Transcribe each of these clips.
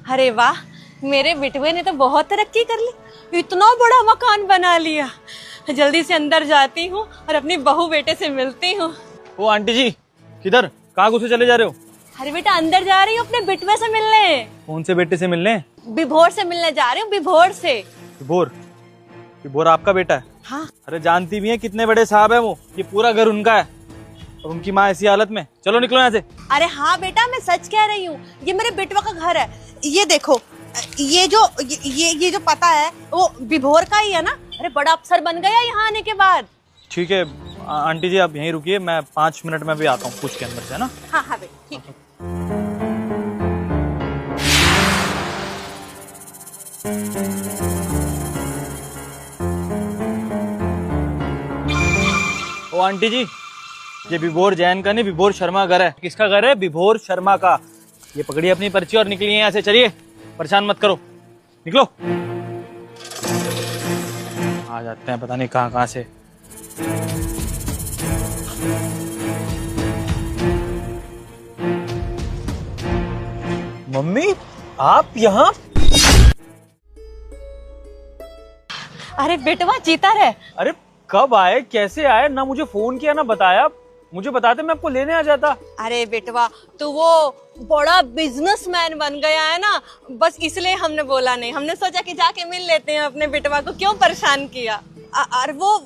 अरे वाह, मेरे बिटवे ने तो बहुत तरक्की कर ली, इतना बड़ा मकान बना लिया। जल्दी से अंदर जाती हूँ और अपनी बहू बेटे से मिलती हूँ। ओ आंटी जी, किधर कहाँ घुसे चले जा रहे हो? अरे बेटा, अंदर जा रही हूँ अपने बिटवे से मिलने। कौन से बेटे से मिलने? विभोर से मिलने जा रही हूँ, विभोर से। विभोर? विभोर आपका बेटा है? हाँ। अरे जानती भी है कितने बड़े साहब है वो, ये पूरा घर उनका है और उनकी माँ ऐसी हालत में। चलो निकलो यहाँ से। अरे हाँ बेटा, मैं सच कह रही हूँ, ये मेरे बेटवा का घर है। ये देखो, ये जो पता है वो विभोर का ही है ना। अरे बड़ा अफसर बन गया यहाँ आने के बाद। ठीक है आंटी जी, आप यहीं रुकिए, मैं 5 मिनट में भी आता हूँ कुछ के अंदर से, है ना? हाँ हाँ बेटा, ठीक है। ओ आंटी जी, ये विभोर जैन का नहीं, विभोर शर्मा घर है। किसका घर है? विभोर शर्मा का। ये पकड़िए अपनी पर्ची और निकलिए यहाँ से। चलिए, परेशान मत करो, निकलो। आ जाते हैं पता नहीं कहाँ कहाँ से। मम्मी, आप यहाँ? अरे बेटवा, जीता रहे। अरे कब आए, कैसे आए? ना मुझे फोन किया ना बताया। मुझे बताते मैं आपको लेने आ जाता। अरे बेटवा, तो वो बड़ा बिजनेसमैन बन गया है ना, बस इसलिए हमने बोला नहीं। हमने सोचा कि जाके मिल लेते हैं अपने बेटवा को, क्यों परेशान किया। और वो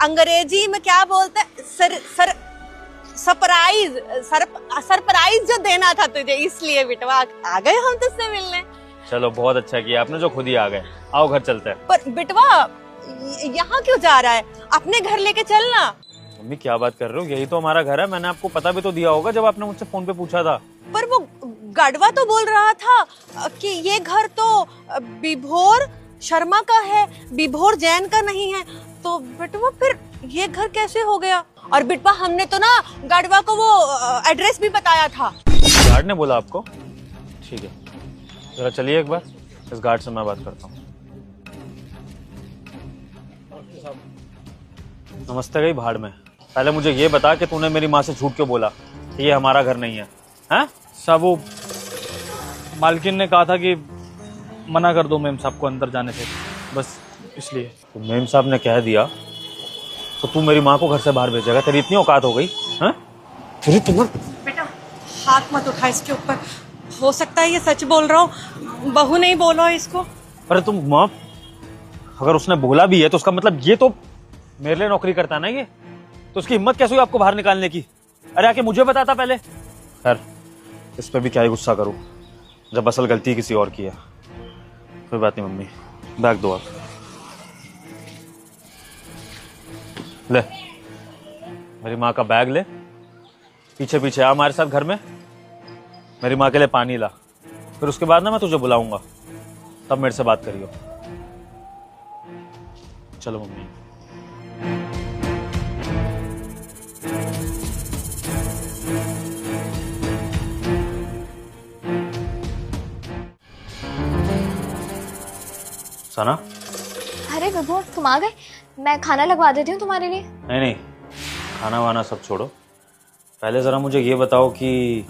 अंग्रेजी में क्या बोलते हैं, सरप्राइज जो देना था तुझे, इसलिए बेटवा आ गए हम तुझसे मिलने। चलो बहुत अच्छा किया आपने जो खुद ही आ गए। आओ घर चलते हैं। पर बेटवा, यहाँ क्यों जा रहा है? अपने घर लेके चलना। मम्मी क्या बात कर रहे हो, यही तो हमारा घर है। मैंने आपको पता भी तो दिया होगा जब आपने मुझसे फोन पे पूछा था। पर वो गढ़वा तो बोल रहा था कि ये घर तो विभोर शर्मा का है, विभोर जैन का नहीं है। तो बेटवा फिर ये घर कैसे हो गया? और बेटवा, हमने तो ना गढ़वा को वो एड्रेस भी बताया था। गार्ड ने बोला आपको? ठीक है, जरा चलिए एक बार, इस गार्ड से मैं बात करता हूँ। नमस्ते गई भाड़ में। पहले मुझे ये बता कि तूने मेरी माँ से झूठ क्यों बोला कि ये हमारा घर नहीं है? हैं? साहब, वो मालकिन ने कहा था कि मना कर दो मेम साहब को अंदर जाने से, बस इसलिए। तो मेम साहब ने कह दिया तो तू मेरी माँ को घर से बाहर भेजेगा? तेरी इतनी औकात हो गई? हैं? तेरी तुम्हारी। बेटा, हाथ मत उठा इसके ऊपर। हो सकता है ये सच बोल रहा हूँ, बहू नहीं बोलो इसको। अरे तुम माँ, अगर उसने बोला भी है तो उसका मतलब ये तो मेरे लिए नौकरी करता है ना ये, तो उसकी हिम्मत कैसे हुई आपको बाहर निकालने की? अरे आके मुझे बताता पहले। खैर, इस पे भी क्या ही गुस्सा करूं जब असल गलती किसी और की है। कोई बात नहीं मम्मी, बैग दो आप। ले, मेरी माँ का बैग ले, पीछे पीछे आ हमारे साथ घर में। मेरी माँ के लिए पानी ला, फिर उसके बाद ना मैं तुझे बुलाऊंगा, तब मेरे से बात करियो। चलो मम्मी। सना? अरे विभोर, तुम आ गए। मैं खाना लगवा देती हूँ तुम्हारे लिए। नहीं नहीं, खाना वाना सब छोड़ो। पहले जरा मुझे ये बताओ कि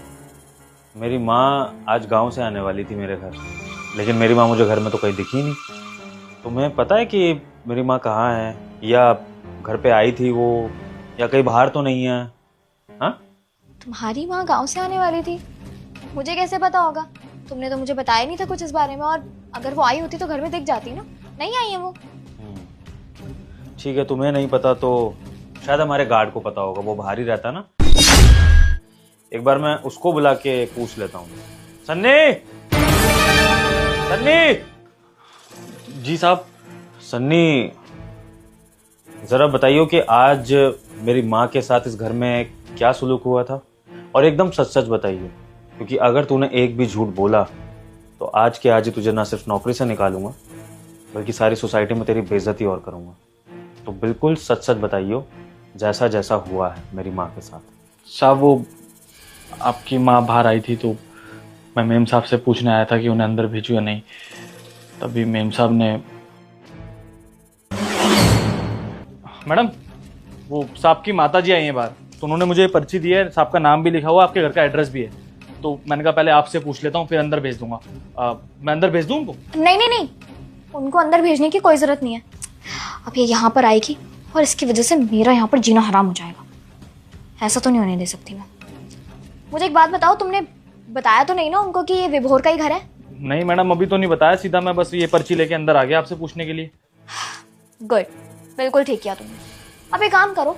मेरी माँ आज गांव से आने वाली थी मेरे घर, लेकिन मेरी माँ मुझे घर में तो कहीं दिखी नहीं। तुम्हें पता है कि मेरी माँ कहाँ है, या घर पे आई थी वो, या कहीं बाहर तो नहीं है? हाँ? तुम्हारी माँ गांव से आने वाली थी? मुझे कैसे पता होगा? तुमने तो मुझे बताया नहीं था कुछ इस बारे में, और अगर वो आई होती तो घर में दिख जाती ना। नहीं आई है वो। ठीक है, तुम्हें नहीं पता तो शायद हमारे गार्ड को पता होगा, वो बाहर ही रहता ना। एक बार मैं उसको बुला के पूछ लेता हूँ। सन्नी! सन्नी! जी साहब। सन्नी, जरा बताइए कि आज मेरी माँ के साथ इस घर में क्या सुलूक हुआ था, और एकदम सच सच बताइए, क्योंकि अगर तूने एक भी झूठ बोला तो आज के आज ही तुझे ना सिर्फ नौकरी से निकालूंगा, बल्कि सारी सोसाइटी में तेरी बेइज्जती और करूंगा। तो बिल्कुल सच सच बताइए, जैसा जैसा हुआ है मेरी माँ के साथ। साहब, वो आपकी माँ बाहर आई थी तो मैं मेम साहब से पूछने आया था कि उन्हें अंदर भेजूं या नहीं। तभी मेम साहब ने। मैडम, वो साहब की माता जी आई हैं बाहर, तो उन्होंने मुझे पर्ची दी है, साहब का नाम भी लिखा हुआ, आपके घर का एड्रेस भी है। तो मैंने कहा पहले आपसे पूछ लेता हूँ, फिर अंदर भेज दूंगा। मैं अंदर भेज दूँ उनको? नहीं नहीं नहीं, उनको अंदर भेजने की कोई ज़रूरत नहीं है। अब ये यहाँ पर आएगी और इसकी वजह से मेरा यहाँ पर जीना हराम हो जाएगा। ऐसा तो नहीं होने दे सकती मैं। मुझे एक बात बताओ, तुमने बताया तो नहीं ना उनको कि ये विभोर का ही घर है? नहीं मैडम, अभी तो नहीं बताया, सीधा मैं बस ये पर्ची लेके अंदर आ गया आपसे पूछने के लिए। गुड, बिल्कुल ठीक किया तुमने। अब एक काम करो,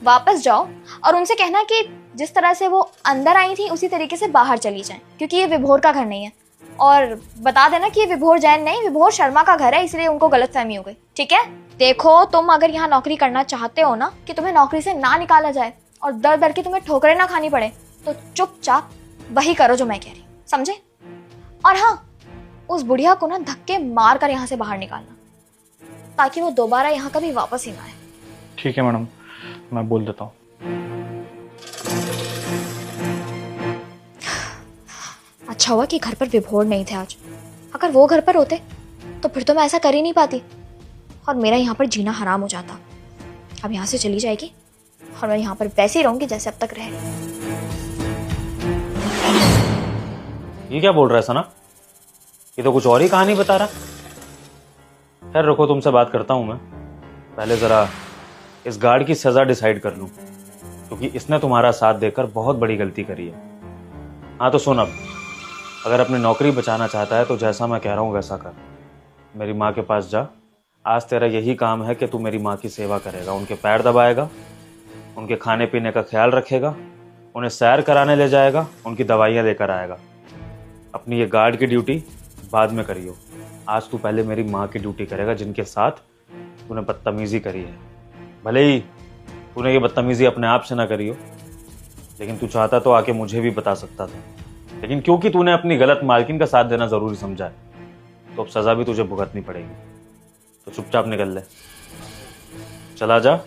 वापस जाओ और उनसे कहना कि जिस तरह से वो अंदर आई थी उसी तरीके से बाहर चली जाएं, क्योंकि ये विभोर का घर नहीं है। और बता देना कि ये विभोर जैन नहीं, विभोर शर्मा का घर है, इसलिए उनको गलतफहमी हो गई। ठीक है? देखो, तुम अगर यहाँ नौकरी करना चाहते हो ना, कि तुम्हें नौकरी से ना निकाला जाए और दर दर की तुम्हें ठोकरें ना खानी पड़े, तो चुपचाप वही करो जो मैं कह रही हूँ, समझे? और हाँ, उस बुढ़िया को ना धक्के मार कर यहाँ से बाहर निकालना, ताकि वो दोबारा यहाँ कभी वापस ही ना आए। ठीक है मैडम, मैं बोल देता हूँ। अच्छा हुआ कि घर पर विभोर नहीं थे आज। अगर वो घर पर होते तो फिर तो मैं ऐसा कर ही नहीं पाती और मेरा यहाँ पर जीना हराम हो जाता। अब यहाँ से चली जाएगी और मैं यहाँ पर वैसे ही रहूंगी जैसे अब तक रह रही। ये क्या बोल रहा है सना? ये तो कुछ और ही कहानी बता रहा। खैर रुको, तुमसे बात करता हूं मैं। पहले जरा इस गार्ड की सजा डिसाइड कर लूं, क्योंकि इसने तुम्हारा साथ देकर बहुत बड़ी गलती करी है। हाँ तो सुन, अब अगर अपनी नौकरी बचाना चाहता है तो जैसा मैं कह रहा हूँ वैसा कर। मेरी माँ के पास जा। आज तेरा यही काम है कि तू मेरी माँ की सेवा करेगा, उनके पैर दबाएगा, उनके खाने पीने का ख्याल रखेगा, उन्हें सैर कराने ले जाएगा, उनकी दवाइयाँ लेकर आएगा। अपनी ये गार्ड की ड्यूटी बाद में करियो। आज तू पहले मेरी माँ की ड्यूटी करेगा, जिनके साथ तूने बदतमीजी करी है। भले ही तूने ये बदतमीजी अपने आप से ना करी हो, लेकिन तू चाहता तो आके मुझे भी बता सकता था। लेकिन क्योंकि तूने अपनी गलत मालकिन का साथ देना जरूरी समझा है, तो अब सजा भी तुझे भुगतनी पड़ेगी। तो चुपचाप निकल ले, चला जा,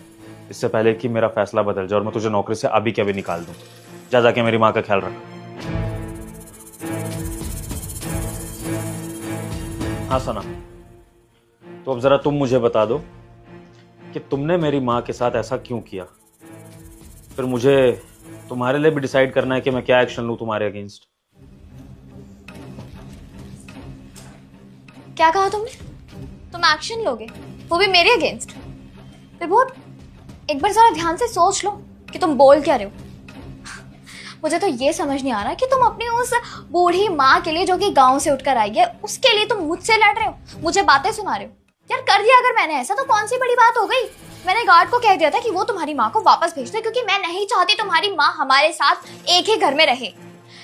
इससे पहले कि मेरा फैसला बदल जाए और मैं तुझे नौकरी से अभी के अभी निकाल दूं। जा जाके मेरी माँ का ख्याल रख। हाँ सना, तो अब जरा तुम मुझे बता दो कि तुमने मेरी माँ के साथ ऐसा क्यों किया। फिर मुझे तुम्हारे लिए भी डिसाइड करना है कि मैं क्या एक्शन लूं तुम्हारे अगेंस्ट। क्या कहा तुमने? तुम एक्शन लोगे, वो भी मेरे अगेंस्ट? विभोर, एक बार जरा ध्यान से सोच लो कि तुम बोल क्या रहे हो। मुझे तो ये समझ नहीं आ रहा कि तुम अपनी उस बूढ़ी माँ के लिए जो कि गांव से उठकर आई है, उसके लिए तुम मुझसे लड़ रहे हो, मुझे बातें सुना रहे हो। यार कर दिया अगर मैंने ऐसा, तो कौन सी बड़ी बात हो गई? मैंने गार्ड को कह दिया था कि वो तुम्हारी माँ को वापस भेज दे, क्योंकि मैं नहीं चाहती तुम्हारी माँ हमारे साथ एक ही घर में रहे।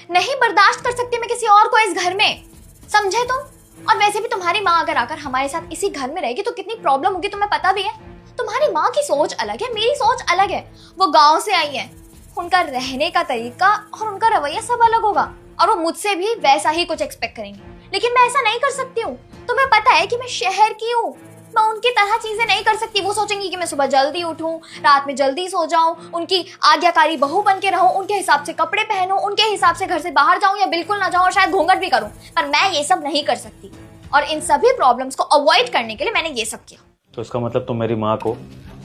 नहीं बर्दाश्त कर सकती मैं किसी और को इस घर में, समझे तुम? और वैसे भी तुम्हारी माँ अगर आकर हमारे साथ इसी घर में रहेगी तो कितनी प्रॉब्लम होगी तुम्हें पता भी है। तुम्हारी माँ की सोच अलग है, मेरी सोच अलग है। वो गाँव से आई है, उनका रहने का तरीका और उनका रवैया सब अलग होगा, और वो मुझसे भी वैसा ही कुछ एक्सपेक्ट करेंगे। लेकिन मैं ऐसा नहीं कर सकती हूँ। तुम्हें पता है कि मैं शहर की हूँ, मैं उनकी तरह चीजें नहीं कर सकती। वो सोचेंगी कि मैं सुबह जल्दी उठूं, रात में जल्दी सो जाऊं, उनकी आज्ञाकारी बहू बन के रहूं, उनके हिसाब से कपड़े पहनूं, उनके हिसाब से घर से बाहर जाऊं या बिल्कुल ना जाऊं, और शायद घूंघट भी करूं। पर मैं ये सब नहीं कर सकती, और इन सभी प्रॉब्लम्स को अवॉइड करने के लिए मैंने ये सब किया। तो इसका मतलब तुम मेरी माँ को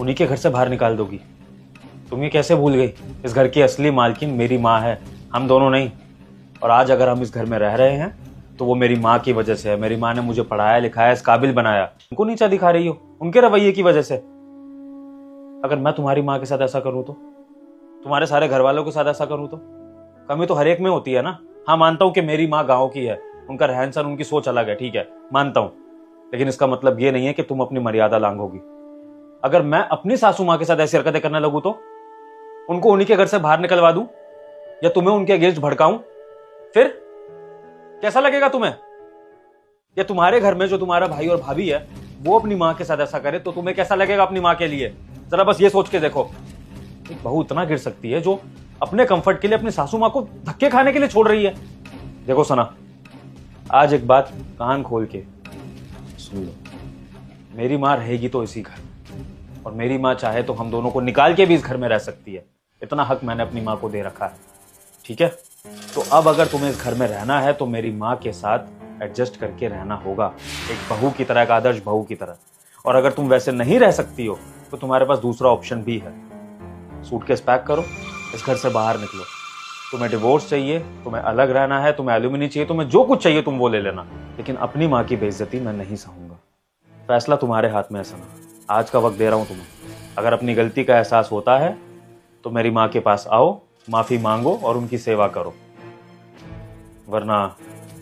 उन्हीं के घर से बाहर निकाल दोगी? तुम ये कैसे भूल गई? इस घर की असली मालकिन मेरी माँ है, हम दोनों नहीं। और आज अगर हम इस घर में रह रहे हैं तो वो मेरी माँ की वजह से है। मेरी माँ ने मुझे पढ़ाया लिखाया, इस काबिल बनाया। उनको नीचा दिखा रही हो उनके रवैये की वजह से। अगर मैं तुम्हारी माँ के साथ ऐसा करूँ तो, तुम्हारे सारे घर वालों के साथ ऐसा करूँ तो, कमी तो हर एक में होती है ना। हाँ मानता हूँ कि मेरी माँ गाँव की है, उनका रहन सहन, उनकी सोच अलग है, ठीक है, मानता हूँ। लेकिन इसका मतलब ये नहीं है कि तुम अपनी मर्यादा लांघोगी। अगर मैं अपनी सासू माँ के साथ ऐसी हरकतें करने लगूँ तो उनको उन्हीं के घर से बाहर निकलवा दूं या तुम्हें उनके अगेंस्ट भड़काऊं, फिर कैसा लगेगा तुम्हें? या तुम्हारे घर में जो तुम्हारा भाई और भाभी है वो अपनी माँ के साथ ऐसा करे तो तुम्हें कैसा लगेगा अपनी माँ के लिए? जरा बस ये सोच के देखो। एक बहू इतना गिर सकती है जो अपने कंफर्ट के लिए अपनी सासू माँ को धक्के खाने के लिए छोड़ रही है। देखो सना, आज एक बात कान खोल के सुन लो। मेरी माँ रहेगी तो इसी घर, और मेरी माँ चाहे तो हम दोनों को निकाल के भी इस घर में रह सकती है। इतना हक मैंने अपनी माँ को दे रखा है, ठीक है? तो अब अगर तुम्हें इस घर में रहना है तो मेरी माँ के साथ एडजस्ट करके रहना होगा, एक बहू की तरह, एक आदर्श बहू की तरह। और अगर तुम वैसे नहीं रह सकती हो तो तुम्हारे पास दूसरा ऑप्शन भी है। सूटकेस पैक करो, इस घर से बाहर निकलो। तुम्हें डिवोर्स चाहिए, तुम्हें अलग रहना है, तुम्हें एल्यूमिनी चाहिए, तुम्हें जो कुछ चाहिए तुम वो ले लेना, लेकिन अपनी माँ की बेइज्जती मैं नहीं सहूंगा। फैसला तुम्हारे हाथ में है सना। आज का वक्त दे रहा हूं तुम्हें। अगर अपनी गलती का एहसास होता है तो मेरी माँ के पास आओ, माफी मांगो और उनकी सेवा करो, वरना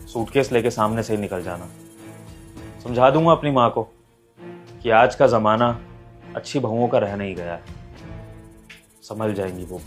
सूटकेस लेके सामने से ही निकल जाना। समझा दूंगा अपनी माँ को कि आज का जमाना अच्छी बहुओं का रह नहीं गया है, संभल जाएंगी वो।